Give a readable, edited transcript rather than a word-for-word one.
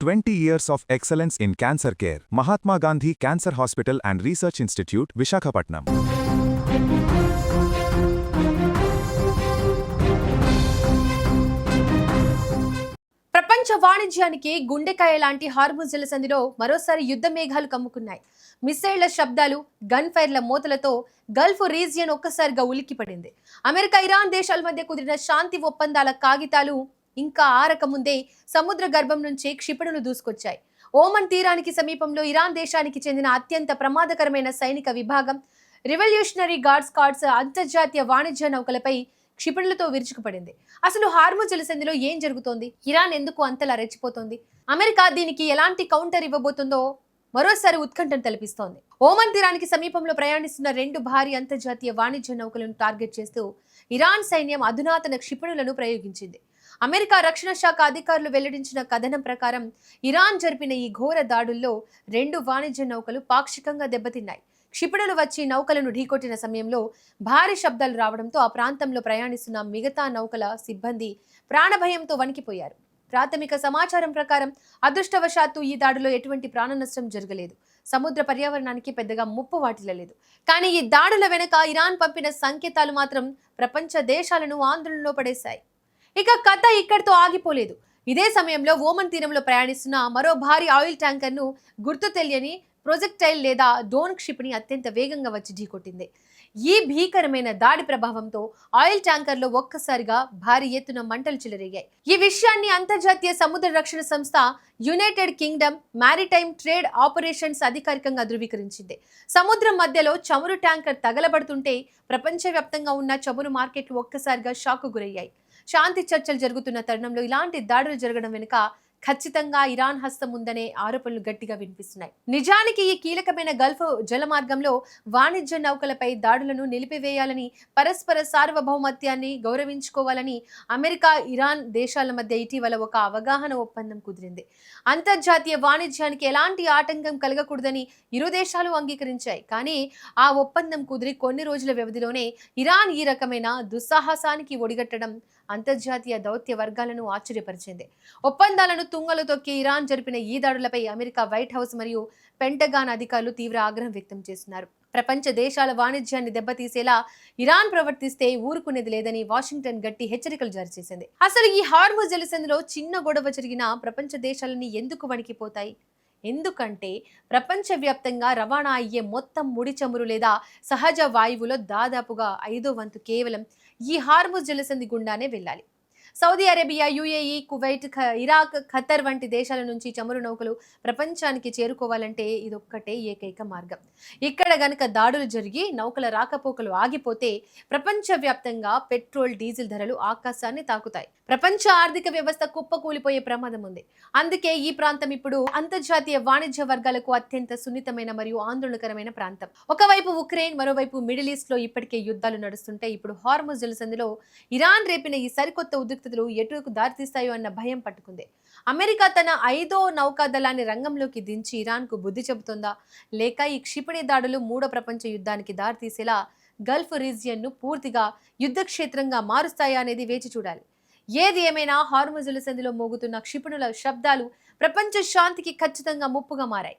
20 years of excellence in cancer care. Mahatma Gandhi Cancer Hospital and Research Institute, Visakhapatnam. ప్రపంచ వాణిజ్యానికి గుండెకాయ లాంటి Hormuz జలసంధిలో మరోసారి యుద్ధ మేఘాలు కమ్ముకున్నాయి. మిసైళ్ల శబ్దాలు, గన్ ఫైర్ల మోతలతో గల్ఫ్ రీజియన్ ఒక్కసారిగా ఉలిక్కిపడింది. అమెరికా, ఇరాన్ దేశాల మధ్య కుదిరిన శాంతి ఒప్పందాల కాగితాలు ఇంకా ఆరకముందే సముద్ర గర్భం నుంచి క్షిపణులు దూసుకొచ్చాయి. ఓమన్ తీరానికి సమీపంలో ఇరాన్ దేశానికి చెందిన అత్యంత ప్రమాదకరమైన సైనిక విభాగం రివల్యూషనరీ గార్డ్స్ కార్డ్స్ అంతర్జాతీయ వాణిజ్య నౌకలపై క్షిపణులతో విరుచుకుపడింది. అసలు హార్ముజ్ జలసంధిలో ఏం జరుగుతోంది? ఇరాన్ ఎందుకు అంతలా రెచ్చిపోతోంది? అమెరికా దీనికి ఎలాంటి కౌంటర్ ఇవ్వబోతుందో మరోసారి ఉత్కంఠను తలపిస్తోంది. ఓమన్ తీరానికి సమీపంలో ప్రయాణిస్తున్న 2 భారీ అంతర్జాతీయ వాణిజ్య నౌకలను టార్గెట్ చేస్తూ ఇరాన్ సైన్యం అధునాతన క్షిపణులను ప్రయోగించింది. అమెరికా రక్షణ శాఖ అధికారులు వెల్లడించిన కథనం ప్రకారం ఇరాన్ జరిపిన ఈ ఘోర దాడుల్లో 2 వాణిజ్య నౌకలు పాక్షికంగా దెబ్బతిన్నాయి. క్షిపణులు వచ్చి నౌకలను ఢీకొట్టిన సమయంలో భారీ శబ్దాలు రావడంతో ఆ ప్రాంతంలో ప్రయాణిస్తున్న మిగతా నౌకల సిబ్బంది ప్రాణభయంతో వణికిపోయారు. ప్రాథమిక సమాచారం ప్రకారం అదృష్టవశాత్తు ఈ దాడిలో ఎటువంటి ప్రాణ నష్టం జరగలేదు. సముద్ర పర్యావరణానికి పెద్దగా ముప్పు వాటిల్లలేదు. కానీ ఈ దాడుల వెనుక ఇరాన్ పంపిన సంకేతాలు మాత్రం ప్రపంచ దేశాలను ఆందోళనలో పడేశాయి. ఇక కథ ఇక్కడితో ఆగిపోలేదు. ఇదే సమయంలో ఓమన్ తీరంలో ప్రయాణిస్తున్న మరో భారీ ఆయిల్ ట్యాంకర్ను గుర్తు తెలియని ప్రొజెక్టైల్ లేదా డ్రోన్ క్షిపణి అత్యంత వేగంగా వచ్చి ఢీకొట్టింది. ఈ భీకరమైన దాడి ప్రభావంతో ఆయిల్ ట్యాంకర్లో ఒక్కసారిగా భారీ ఎత్తున మంటలు చెలరేగాయి. ఈ విషయాన్ని అంతర్జాతీయ సముద్ర రక్షణ సంస్థ United Kingdom maritime trade operations అధికారికంగా ధృవీకరించింది. సముద్రం మధ్యలో చమురు ట్యాంకర్ తగలబడుతుంటే ప్రపంచవ్యాప్తంగా ఉన్న చమురు మార్కెట్లు ఒక్కసారిగా షాక్ గురయ్యాయి. శాంతి చర్చలు జరుగుతున్న తరుణంలో ఇలాంటి దాడులు జరగడం వెనుక ఖచ్చితంగా ఇరాన్ హస్తం ఉందనే ఆరోపణలు గట్టిగా వినిపిస్తున్నాయి. నిజానికి ఈ కీలకమైన గల్ఫ్ జలమార్గంలో వాణిజ్య నౌకలపై దాడులను నిలిపివేయాలని, పరస్పర సార్వభౌమత్యాన్ని గౌరవించుకోవాలని అమెరికా, ఇరాన్ దేశాల మధ్య ఇటీవల ఒక అవగాహన ఒప్పందం కుదిరింది. అంతర్జాతీయ వాణిజ్యానికి ఎలాంటి ఆటంకం కలగకూడదని ఇరు దేశాలు అంగీకరించాయి. కానీ ఆ ఒప్పందం కుదిరి కొన్ని రోజుల వ్యవధిలోనే ఇరాన్ ఈ రకమైన దుస్సాహసానికి ఒడిగట్టడం అంతర్జాతీయ దౌత్య వర్గాలను ఆశ్చర్యపరిచింది. ఒప్పందాలను తుంగలో తొక్కి ఇరాన్ జరిపిన ఈ దాడులపై అమెరికా వైట్ హౌస్ మరియు పెంటగాన్ అధికారులు తీవ్ర ఆగ్రహం వ్యక్తం చేస్తున్నారు. ప్రపంచ దేశాల వాణిజ్యాన్ని దెబ్బతీసేలా ఇరాన్ ప్రవర్తిస్తే ఊరుకునేది లేదని వాషింగ్టన్ గట్టి హెచ్చరికలు జారీ చేసింది. అసలు ఈ హార్ముజ్ జలసంధిలో చిన్న గొడవ జరిగినా ప్రపంచ దేశాలన్నీ ఎందుకు వణికిపోతాయి? ఎందుకంటే ప్రపంచవ్యాప్తంగా రవాణా అయ్యే మొత్తం ముడి చమురు లేదా సహజ వాయువులో దాదాపుగా 5వ వంతు కేవలం ఈ హార్ముజ్ జలసంధి గుండానే వెళ్ళాలి. Saudi Arabia, UAE, Kuwait, Iraq, Qatar వంటి దేశాల నుంచి చమురు నౌకలు ప్రపంచానికి చేరుకోవాలంటే ఇదొక్కటే ఏకైక మార్గం. ఇక్కడ గనక దాడులు జరిగి నౌకల రాకపోకలు ఆగిపోతే ప్రపంచవ్యాప్తంగా పెట్రోల్, డీజిల్ ధరలు ఆకాశాన్ని తాకుతాయి. ప్రపంచ ఆర్థిక వ్యవస్థ కుప్పకూలిపోయే ప్రమాదం ఉంది. అందుకే ఈ ప్రాంతం ఇప్పుడు అంతర్జాతీయ వాణిజ్య వర్గాలకు అత్యంత సున్నితమైన మరియు ఆందోళనకరమైన ప్రాంతం. ఒకవైపు ఉక్రెయిన్, మరోవైపు మిడిల్ ఈస్ట్ లో ఇప్పటికే యుద్ధాలు నడుస్తుంటే ఇప్పుడు హార్ముజ్ జలసంధిలో ఇరాన్ రేపిన ఈ సరికొత్త ఉద్రిక్తతలు ఎటుకు దారితీస్తాయో అన్న భయం పట్టుకుంది. అమెరికా తన 5వ నౌకాదళాన్ని రంగంలోకి దించి ఇరాన్ కు బుద్ధి చెబుతుందా, లేక ఈ క్షిపణి దాడులు 3వ ప్రపంచ యుద్ధానికి దారితీసేలా గల్ఫ్ రీజియన్ ను పూర్తిగా యుద్ధ క్షేత్రంగా మారుస్తాయా అనేది వేచి చూడాలి. ఏది ఏమైనా హార్ముజ్ జలసంధిలో మోగుతున్న క్షిపణుల శబ్దాలు ప్రపంచ శాంతికి ఖచ్చితంగా ముప్పుగా మారాయి.